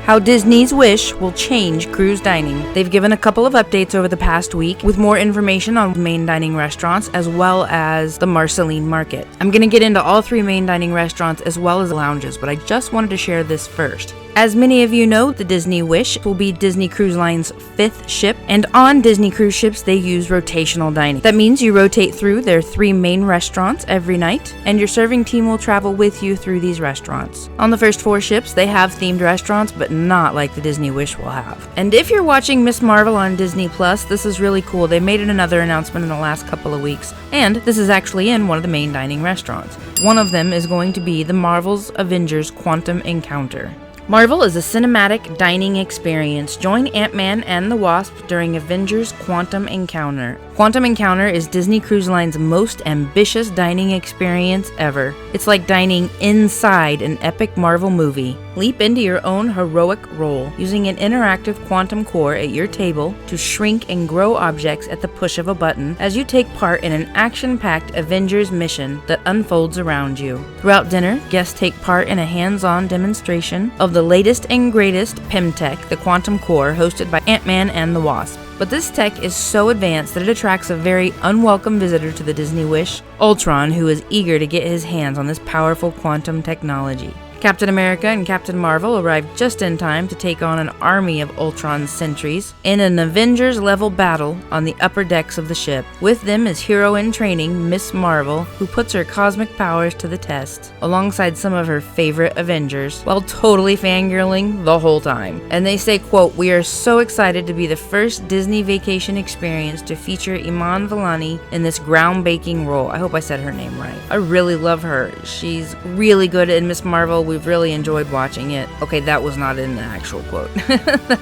how Disney's Wish will change cruise dining. They've given a couple of updates over the past week with more information on main dining restaurants as well as the Marceline Market. I'm going to get into all 3 main dining restaurants as well as lounges, but I just wanted to share this first. As many of you know, the Disney Wish will be Disney Cruise Line's 5th ship, and on Disney cruise ships they use rotational dining. That means you rotate through their 3 main restaurants every night, and your serving team will travel with you through these restaurants. On the first 4 ships, they have themed restaurants, but not like the Disney Wish will have. And if you're watching Ms. Marvel on Disney Plus, this is really cool. They made another announcement in the last couple of weeks, and this is actually in one of the main dining restaurants. One of them is going to be the Marvel's Avengers Quantum Encounter. Marvel is a cinematic dining experience. Join Ant-Man and the Wasp during Avengers Quantum Encounter. Quantum Encounter is Disney Cruise Line's most ambitious dining experience ever. It's like dining inside an epic Marvel movie. Leap into your own heroic role, using an interactive quantum core at your table to shrink and grow objects at the push of a button as you take part in an action-packed Avengers mission that unfolds around you. Throughout dinner, guests take part in a hands-on demonstration of the latest and greatest PIM tech, the Quantum Core, hosted by Ant-Man and the Wasp. But this tech is so advanced that it attracts a very unwelcome visitor to the Disney Wish, Ultron, who is eager to get his hands on this powerful quantum technology. Captain America and Captain Marvel arrived just in time to take on an army of Ultron's sentries in an Avengers-level battle on the upper decks of the ship. With them is hero-in-training Ms. Marvel, who puts her cosmic powers to the test, alongside some of her favorite Avengers, while totally fangirling the whole time. And they say, quote, "We are so excited to be the first Disney vacation experience to feature Iman Vellani in this groundbreaking role." I hope I said her name right. I really love her. She's really good in Ms. Marvel. We've really enjoyed watching it. Okay, that was not in the actual quote.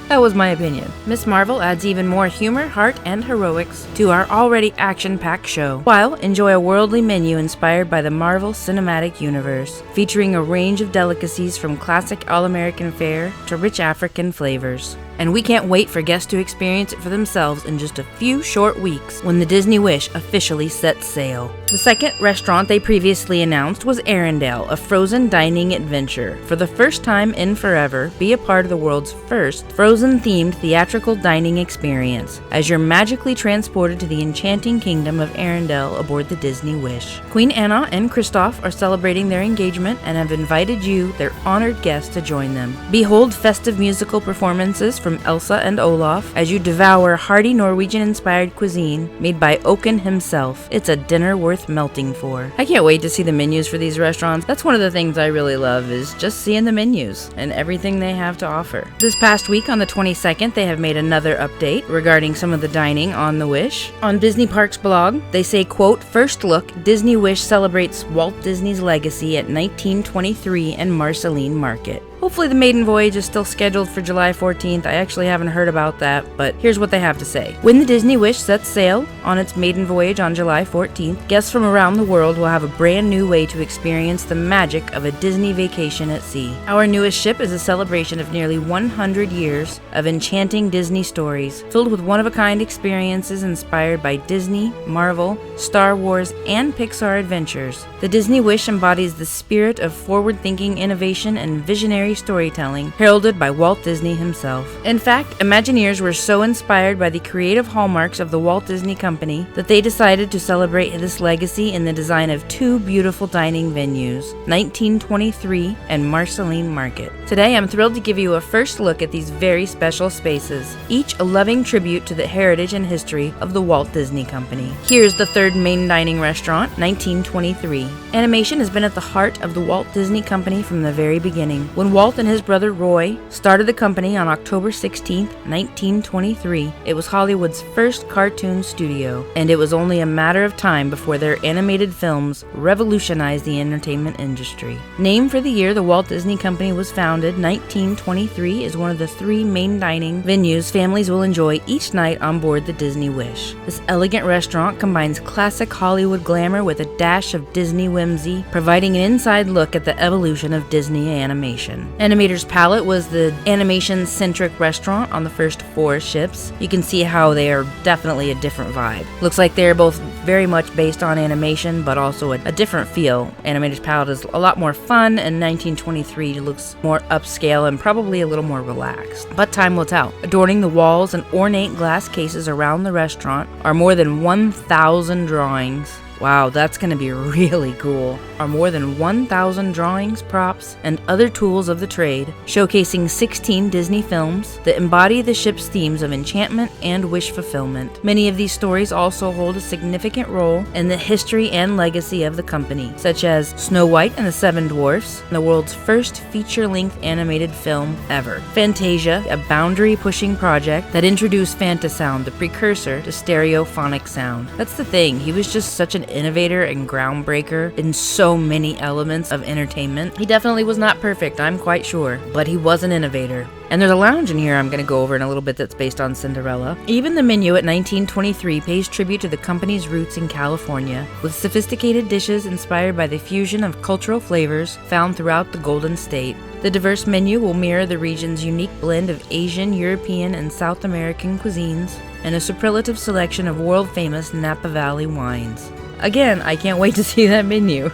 That was my opinion. Ms. Marvel adds even more humor, heart, and heroics to our already action-packed show, while enjoy a worldly menu inspired by the Marvel Cinematic Universe, featuring a range of delicacies from classic all-American fare to rich African flavors. And we can't wait for guests to experience it for themselves in just a few short weeks when the Disney Wish officially sets sail. The second restaurant they previously announced was Arendelle, a frozen dining adventure. For the first time in forever, be a part of the world's first frozen-themed theatrical dining experience, as you're magically transported to the enchanting kingdom of Arendelle aboard the Disney Wish. Queen Anna and Kristoff are celebrating their engagement and have invited you, their honored guests, to join them. Behold festive musical performances from Elsa and Olaf as you devour hearty Norwegian-inspired cuisine made by Oken himself. It's a dinner worth melting for. I can't wait to see the menus for these restaurants. That's one of the things I really love, is just seeing the menus and everything they have to offer. This past week on the 22nd, they have made another update regarding some of the dining on the Wish. On Disney Parks blog, they say, quote, "First look, Disney Wish celebrates Walt Disney's legacy at 1923 and Marceline Market." Hopefully the maiden voyage is still scheduled for July 14th. I actually haven't heard about that, but here's what they have to say. When the Disney Wish sets sail on its maiden voyage on July 14th, guests from around the world will have a brand new way to experience the magic of a Disney vacation at sea. Our newest ship is a celebration of nearly 100 years of enchanting Disney stories, filled with one-of-a-kind experiences inspired by Disney, Marvel, Star Wars, and Pixar adventures. The Disney Wish embodies the spirit of forward-thinking innovation and visionary storytelling, heralded by Walt Disney himself. In fact, Imagineers were so inspired by the creative hallmarks of the Walt Disney Company that they decided to celebrate this legacy in the design of 2 beautiful dining venues, 1923 and Marceline Market. Today, I'm thrilled to give you a first look at these very special spaces, each a loving tribute to the heritage and history of the Walt Disney Company. Here's the third main dining restaurant, 1923. Animation has been at the heart of the Walt Disney Company from the very beginning. When Walt and his brother Roy started the company on October 16, 1923, it was Hollywood's first cartoon studio, and it was only a matter of time before their animated films revolutionized the entertainment industry. Named for the year the Walt Disney Company was founded, 1923 is one of the 3 main dining venues families will enjoy each night on board the Disney Wish. This elegant restaurant combines classic Hollywood glamour with a dash of Disney whimsy, providing an inside look at the evolution of Disney animation. Animator's Palette was the animation-centric restaurant on the first 4 ships. You can see how they are definitely a different vibe. Looks like they are both very much based on animation, but also a different feel. Animator's palette is a lot more fun, and 1923 looks more upscale and probably a little more relaxed. But time will tell. Adorning the walls and ornate glass cases around the restaurant are more than 1,000 drawings. Wow, that's going to be really cool. Are more than 1,000 drawings, props, and other tools of the trade, showcasing 16 Disney films that embody the ship's themes of enchantment and wish fulfillment. Many of these stories also hold a significant role in the history and legacy of the company, such as Snow White and the Seven Dwarfs, the world's first feature-length animated film ever. Fantasia, a boundary-pushing project that introduced Fantasound, the precursor to stereophonic sound. That's the thing, he was just such an innovator and groundbreaker in so many elements of entertainment. He definitely was not perfect, I'm quite sure, but he was an innovator. And there's a lounge in here I'm going to go over in a little bit that's based on Cinderella. Even the menu at 1923 pays tribute to the company's roots in California, with sophisticated dishes inspired by the fusion of cultural flavors found throughout the Golden State. The diverse menu will mirror the region's unique blend of Asian, European, and South American cuisines, and a superlative selection of world-famous Napa Valley wines. Again, I can't wait to see that menu.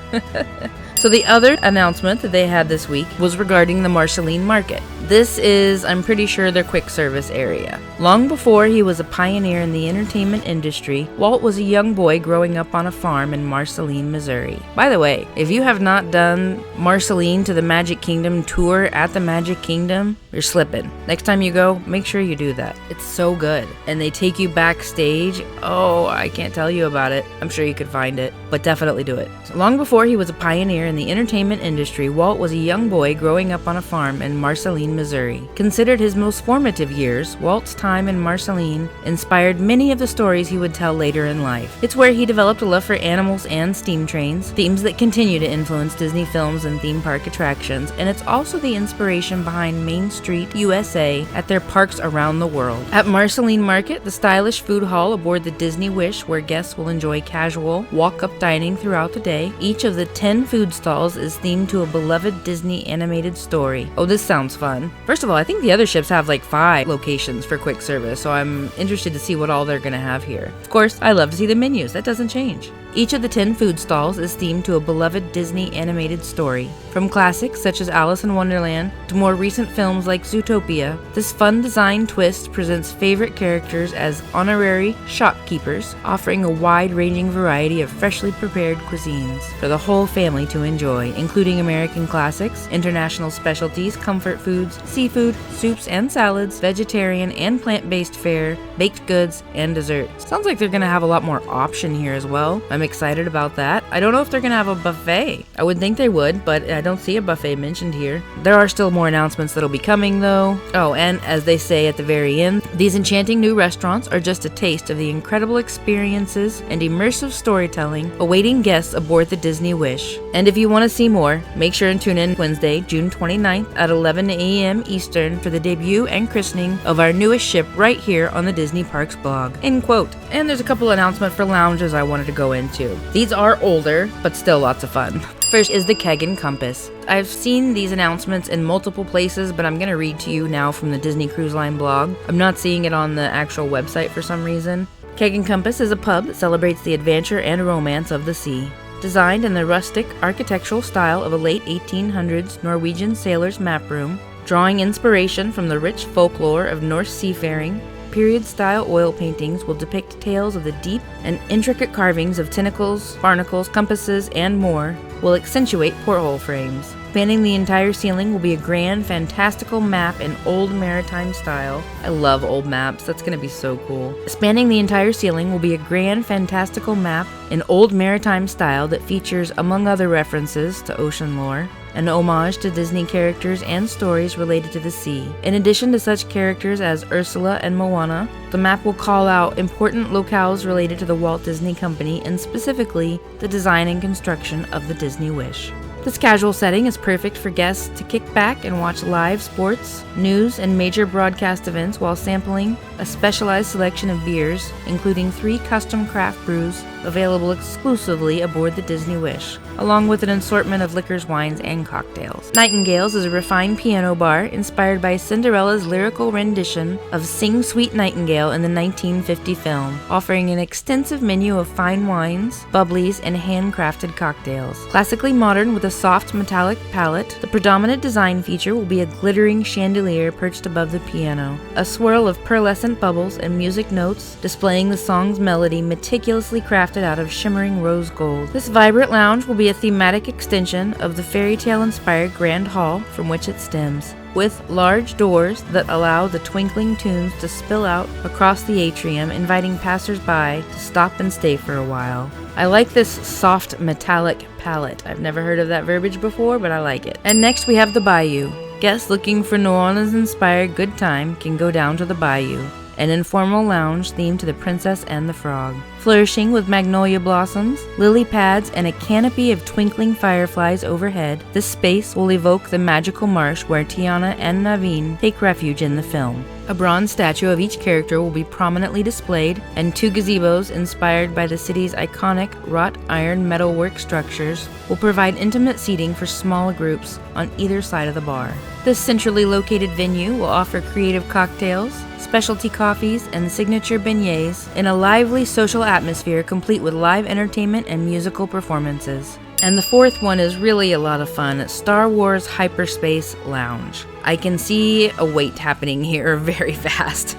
So the other announcement that they had this week was regarding the Marceline Market. This is, I'm pretty sure, their quick service area. Long before he was a pioneer in the entertainment industry, Walt was a young boy growing up on a farm in Marceline, Missouri. By the way, if you have not done Marceline to the Magic Kingdom tour at the Magic Kingdom, you're slipping. Next time you go, make sure you do that. It's so good. And they take you backstage. Oh, I can't tell you about it. I'm sure you could find it, but definitely do it. So long before he was a pioneer in the entertainment industry, Walt was a young boy growing up on a farm in Marceline, Missouri. Considered his most formative years, Walt's time in Marceline inspired many of the stories he would tell later in life. It's where he developed a love for animals and steam trains, themes that continue to influence Disney films and theme park attractions, and it's also the inspiration behind Main Street USA at their parks around the world. At Marceline Market, the stylish food hall aboard the Disney Wish, where guests will enjoy casual, walk-up dining throughout the day. Each of the 10 food stalls is themed to a beloved Disney animated story. Oh, this sounds fun. First of all, I think the other ships have like 5 locations for quick service, so I'm interested to see what all they're gonna have here. Of course, I love to see the menus, that doesn't change. Each of the 10 food stalls is themed to a beloved Disney animated story. From classics such as Alice in Wonderland to more recent films like Zootopia, this fun design twist presents favorite characters as honorary shopkeepers, offering a wide-ranging variety of freshly prepared cuisines for the whole family to enjoy, including American classics, international specialties, comfort foods, seafood, soups and salads, vegetarian and plant-based fare, baked goods, and desserts. Sounds like they're gonna have a lot more option here as well. I'm excited about that. I don't know if they're gonna have a buffet. I would think they would, but I don't see a buffet mentioned here. There are still more announcements that'll be coming though. Oh, and as they say at the very end, these enchanting new restaurants are just a taste of the incredible experiences and immersive storytelling awaiting guests aboard the Disney Wish. And if you want to see more, make sure and tune in Wednesday, June 29th at 11 a.m. Eastern for the debut and christening of our newest ship right here on the Disney Parks blog. End quote. And there's a couple announcements for lounges I wanted to go into. These are older, but still lots of fun. First is the Keg and Compass. I've seen these announcements in multiple places, but I'm going to read to you now from the Disney Cruise Line blog. I'm not seeing it on the actual website for some reason. Keg and Compass is a pub that celebrates the adventure and romance of the sea. Designed in the rustic architectural style of a late 1800s Norwegian sailor's map room, drawing inspiration from the rich folklore of Norse seafaring, period-style oil paintings will depict tales of the deep and intricate carvings of tentacles, barnacles, compasses, and more will accentuate porthole frames. Spanning the entire ceiling will be a grand, fantastical map in old maritime style. I love old maps, that's gonna be so cool. Spanning the entire ceiling will be a grand, fantastical map in old maritime style that features, among other references to ocean lore, an homage to Disney characters and stories related to the sea. In addition to such characters as Ursula and Moana, the map will call out important locales related to the Walt Disney Company and specifically the design and construction of the Disney Wish. This casual setting is perfect for guests to kick back and watch live sports, news, and major broadcast events while sampling a specialized selection of beers, including 3 custom craft brews available exclusively aboard the Disney Wish. along with an assortment of liquors, wines, and cocktails. Nightingales is a refined piano bar inspired by Cinderella's lyrical rendition of Sing Sweet Nightingale in the 1950 film, offering an extensive menu of fine wines, bubblies, and handcrafted cocktails. Classically modern with a soft metallic palette, the predominant design feature will be a glittering chandelier perched above the piano, a swirl of pearlescent bubbles and music notes displaying the song's melody meticulously crafted out of shimmering rose gold. This vibrant lounge will be a thematic extension of the fairy tale inspired Grand Hall from which it stems, with large doors that allow the twinkling tunes to spill out across the atrium, inviting passers-by to stop and stay for a while. I like this soft metallic palette. I've never heard of that verbiage before, but I like it. And next we have the Bayou. Guests looking for New Orleans-inspired good time can go down to the Bayou, an informal lounge themed to the Princess and the Frog. Flourishing with magnolia blossoms, lily pads, and a canopy of twinkling fireflies overhead, this space will evoke the magical marsh where Tiana and Naveen take refuge in the film. A bronze statue of each character will be prominently displayed, and 2 gazebos inspired by the city's iconic wrought iron metalwork structures will provide intimate seating for small groups on either side of the bar. This centrally located venue will offer creative cocktails, specialty coffees, and signature beignets in a lively social atmosphere complete with live entertainment and musical performances. And the fourth one is really a lot of fun, Star Wars Hyperspace Lounge. I can see a wait happening here very fast.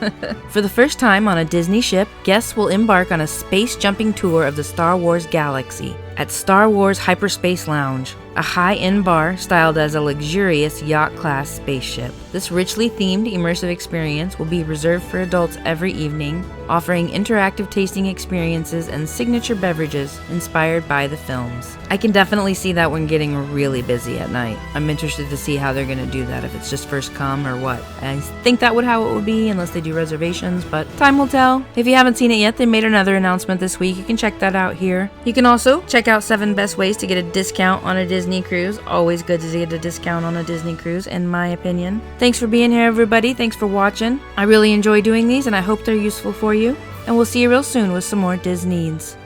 For the first time on a Disney ship, guests will embark on a space-jumping tour of the Star Wars galaxy at Star Wars Hyperspace Lounge, a high-end bar styled as a luxurious yacht-class spaceship. This richly themed immersive experience will be reserved for adults every evening, offering interactive tasting experiences and signature beverages inspired by the films. I can definitely see that one getting really busy at night. I'm interested to see how they're going to do that, if it's just first come or what. I think that would how it would be unless they do reservations, but time will tell. If you haven't seen it yet, they made another announcement this week. You can check that out here. You can also check out 7 best ways to get a discount on a Disney cruise. Always good to get a discount on a Disney cruise, in my opinion. Thanks for being here, everybody. Thanks for watching. I really enjoy doing these, and I hope they're useful for you. And we'll see you real soon with some more Disneeds.